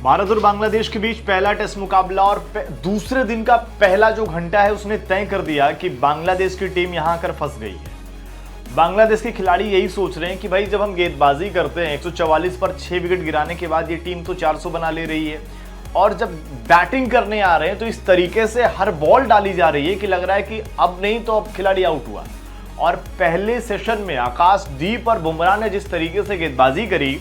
भारत और बांग्लादेश के बीच पहला टेस्ट मुकाबला और दूसरे दिन का पहला जो घंटा है उसने तय कर दिया कि बांग्लादेश की टीम यहां आकर फंस गई है। बांग्लादेश के खिलाड़ी यही सोच रहे हैं कि भाई जब हम गेंदबाजी करते हैं 144 पर 6 विकेट गिराने के बाद ये टीम तो 400 बना ले रही है और जब बैटिंग करने आ रहे हैं तो इस तरीके से हर बॉल डाली जा रही है कि लग रहा है कि अब नहीं तो अब खिलाड़ी आउट हुआ। और पहले सेशन में आकाशदीप और बुमराह ने जिस तरीके से गेंदबाजी करी,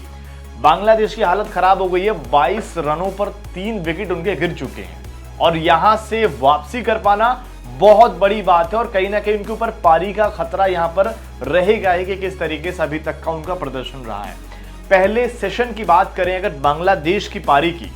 बांग्लादेश की हालत खराब हो गई है। 22 रनों पर 3 विकेट उनके गिर चुके हैं और यहां से वापसी कर पाना बहुत बड़ी बात है और कहीं ना कहीं उनके ऊपर पारी का खतरा यहां पर रहेगा ही कि किस तरीके से अभी तक का उनका प्रदर्शन रहा है। पहले सेशन की बात करें अगर बांग्लादेश की पारी की,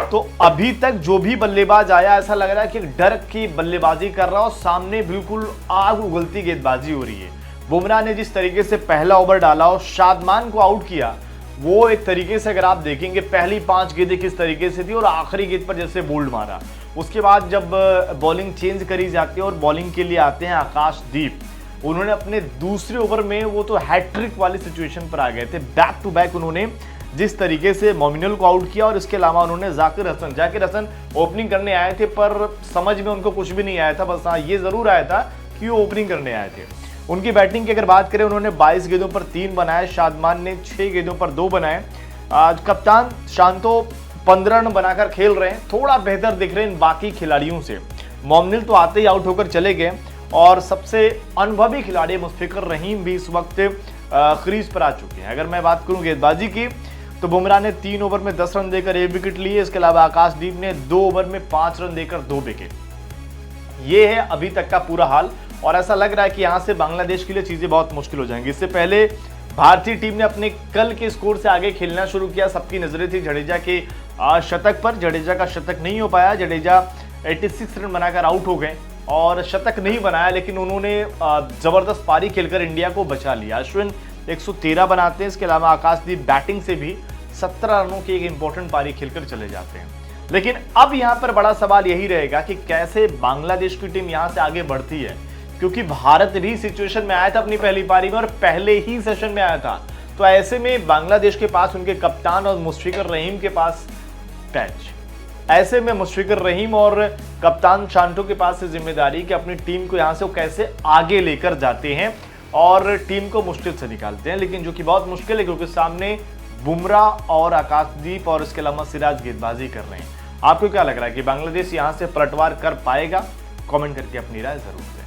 तो अभी तक जो भी बल्लेबाज आया ऐसा लग रहा है कि डर की बल्लेबाजी कर रहा है और सामने बिल्कुल आग उगलती गेंदबाजी हो रही है। बुमराह ने जिस तरीके से पहला ओवर डाला और शादमान को आउट किया, वो एक तरीके से अगर आप देखेंगे पहली 5 गेंदें किस तरीके से थी और आखिरी गेंद पर जैसे बोल्ड मारा। उसके बाद जब बॉलिंग चेंज करी जाती है और बॉलिंग के लिए आते हैं आकाशदीप, उन्होंने अपने दूसरे ओवर में वो तो हैट्रिक वाली सिचुएशन पर आ गए थे। बैक टू बैक उन्होंने जिस तरीके से मोमिनुल को आउट किया और इसके अलावा उन्होंने जाकिर हसन ओपनिंग करने आए थे पर समझ में उनको कुछ भी नहीं आया था। बस हाँ ये जरूर आया था कि वो ओपनिंग करने आए थे। उनकी बैटिंग की अगर बात करें, उन्होंने 22 गेंदों पर 3 बनाए, शादमान ने 6 गेंदों पर 2 बनाए। कप्तान शांतो 15 रन बनाकर खेल रहे हैं, थोड़ा बेहतर दिख रहे हैं इन बाकी खिलाड़ियों से। मोमिनुल तो आते ही आउट होकर चले गए और सबसे अनुभवी खिलाड़ी मुश्फिकुर रहीम भी इस वक्त क्रीज पर आ चुके हैं। अगर मैं बात करूं गेंदबाजी की, तो बुमराह ने 3 ओवर में 10 रन देकर 1 विकेट लिए। इसके अलावा आकाशदीप ने 2 ओवर में 5 रन देकर 2 विकेट। ये है अभी तक का पूरा हाल और ऐसा लग रहा है कि यहां से बांग्लादेश के लिए चीजें बहुत मुश्किल हो जाएंगी। इससे पहले भारतीय टीम ने अपने कल के स्कोर से आगे खेलना शुरू किया। सबकी नजरें थी जडेजा के शतक पर। जडेजा का शतक नहीं हो पाया, जडेजा 86 रन बनाकर आउट हो गए और शतक नहीं बनाया, लेकिन उन्होंने जबरदस्त पारी खेलकर इंडिया को बचा लिया। अश्विन 113 बनाते हैं। इसके अलावा आकाशदीप बैटिंग से भी 17 रनों की एक इंपॉर्टेंट पारी खेलकर चले जाते हैं। लेकिन अब यहां पर बड़ा सवाल यही रहेगा कि कैसे बांग्लादेश की टीम यहां से आगे बढ़ती है, क्योंकि भारत भी सिचुएशन में आया था अपनी पहली पारी में और पहले ही सेशन में आया था। तो ऐसे में बांग्लादेश के पास उनके कप्तान और मुश्फिकुर रहीम के पास कैच, ऐसे में मुश्फिकुर रहीम और कप्तान शांतो के पास जिम्मेदारी कि अपनी टीम को यहां से वो कैसे आगे लेकर जाते हैं और टीम को मुश्किल से निकालते हैं। लेकिन जो कि बहुत मुश्किल है क्योंकि सामने बुमराह और आकाशदीप और इसके अलावा सिराज गेंदबाजी कर रहे हैं। आपको क्या लग रहा है कि बांग्लादेश यहां से पलटवार कर पाएगा? कमेंट करके अपनी राय जरूर दें।